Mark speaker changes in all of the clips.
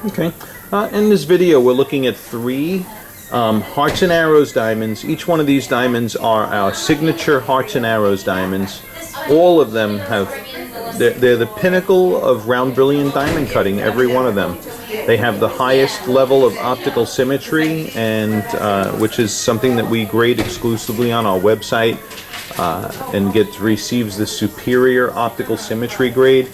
Speaker 1: Okay. In this video, we're looking at three Hearts and Arrows diamonds. Each one of these diamonds are our signature Hearts and Arrows diamonds. All of them have, they're the pinnacle of round brilliant diamond cutting, every one of them. They have the highest level of optical symmetry, and which is something that we grade exclusively on our website, and receives the superior optical symmetry grade.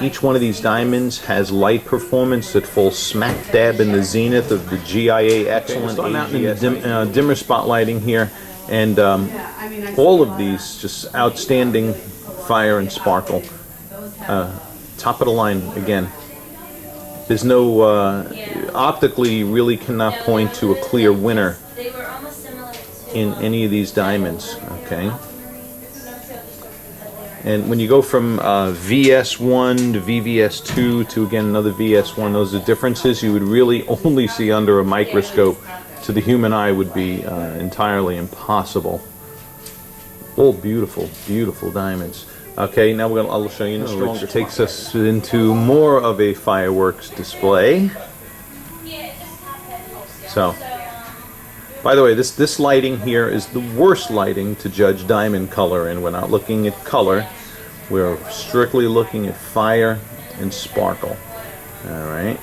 Speaker 1: Each one of these diamonds has light performance that falls smack dab in the zenith of the GIA excellent dimmer spotlighting here, and all of these just outstanding fire and sparkle. Top of the line again. There's no optically, you really cannot point to a clear winner in any of these diamonds. Okay. And when you go from VS1 to VVS2 to, again, another VS1, those are differences you would really only see under a microscope. To the human eye would be entirely impossible. All beautiful, beautiful diamonds. Okay, now I'll show you which takes us into more of a fireworks display. So, by the way, this lighting here is the worst lighting to judge diamond color in. We're not looking at color. We're strictly looking at fire and sparkle. Alright.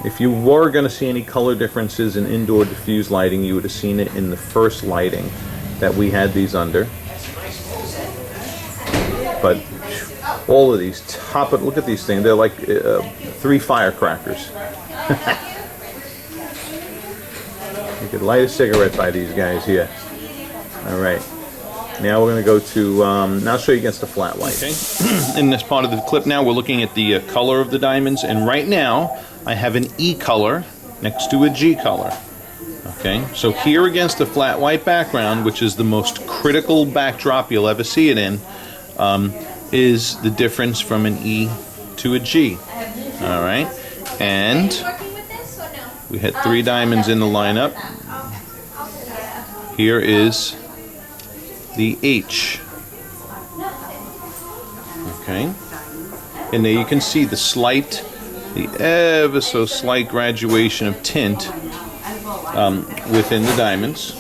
Speaker 1: If you were going to see any color differences in indoor diffuse lighting, you would have seen it in the first lighting that we had these under. But all of these, look at these things. They're like 3 firecrackers. You could light a cigarette by these guys here. Alright. Now we're going to go to, now I'll show you against the flat light. Okay. In this part of the clip now, we're looking at the color of the diamonds. And right now, I have an E color next to a G color. Okay. So here against the flat white background, which is the most critical backdrop you'll ever see it in, is the difference from an E to a G. Alright. And we had 3 diamonds in the lineup. Here is the H. Okay. And there you can see the ever so slight graduation of tint within the diamonds.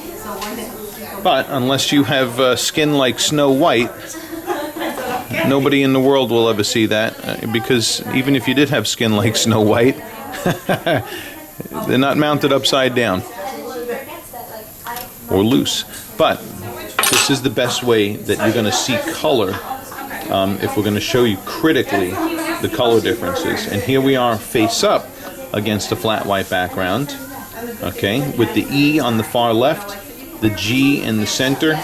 Speaker 1: But unless you have skin like Snow White, nobody in the world will ever see that, because even if you did have skin like Snow White, they're not mounted upside down or loose. But this is the best way that you're going to see color if we're going to show you critically the color differences. And here we are face up against a flat white background, okay, with the E on the far left, the G in the center,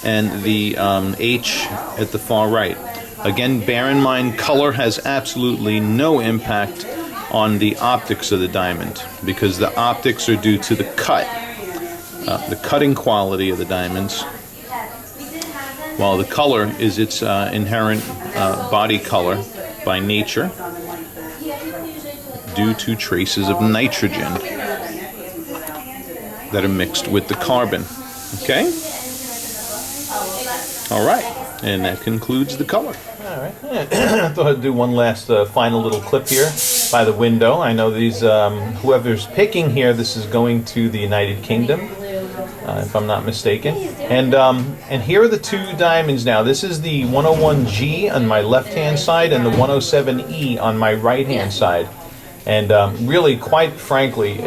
Speaker 1: and the H at the far right. Again, bear in mind, color has absolutely no impact on the optics of the diamond, because the optics are due to the the cutting quality of the diamonds, while the color is its inherent body color by nature due to traces of nitrogen that are mixed with the carbon. Okay? Alright, and that concludes the color. Alright, I thought I'd do one last final little clip here by the window. I know these, whoever's picking here, this is going to the United Kingdom, if I'm not mistaken. And here are the 2 diamonds now. This is the 101G on my left-hand side and the 107E on my right-hand side. And really, quite frankly,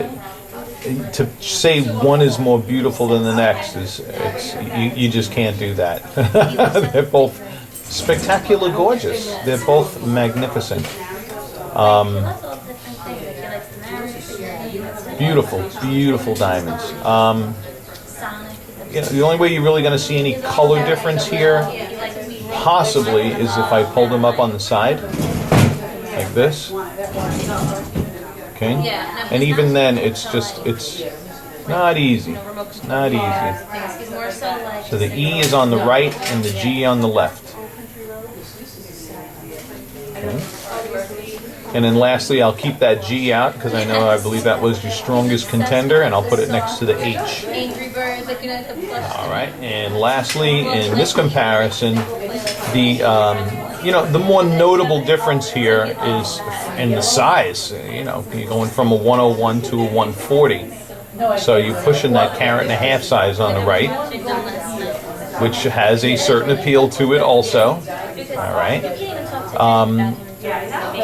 Speaker 1: to say one is more beautiful than the next you just can't do that. They're both spectacular gorgeous. They're both magnificent. Beautiful, beautiful diamonds. You know, the only way you're really going to see any color difference here, possibly, is if I pull them up on the side, like this. Okay? And even then, it's not easy. It's not easy. So the E is on the right and the G on the left. Okay. And then lastly, I'll keep that G out because I believe that was your strongest contender, and I'll put it next to the H. All right. And lastly, in this comparison, the You know, the more notable difference here is in the size. You know, you're going from a 101 to a 140. So you're pushing that carat and a half size on the right, which has a certain appeal to it also. All right.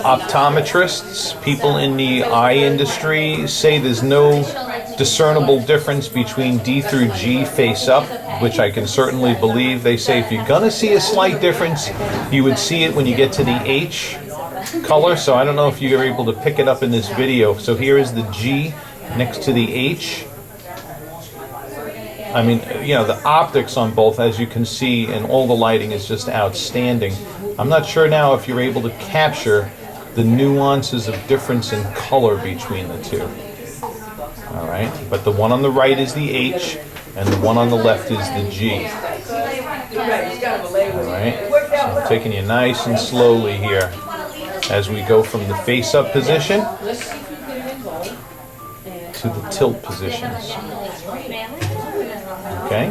Speaker 1: Optometrists, people in the eye industry say there's no discernible difference between D through G face up, which I can certainly believe. They say if you're going to see a slight difference, you would see it when you get to the H color. So I don't know if you're able to pick it up in this video. So here is the G next to the H. I mean, you know, the optics on both, as you can see, and all the lighting is just outstanding. I'm not sure now if you're able to capture the nuances of difference in color between the two. All right, but the one on the right is the H, and the one on the left is the G. All right, so I'm taking you nice and slowly here as we go from the face-up position to the tilt positions. Okay.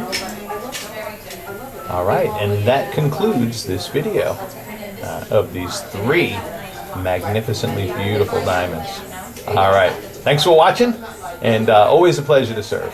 Speaker 1: All right, and that concludes this video of these three magnificently beautiful diamonds. All right, thanks for watching, and always a pleasure to serve.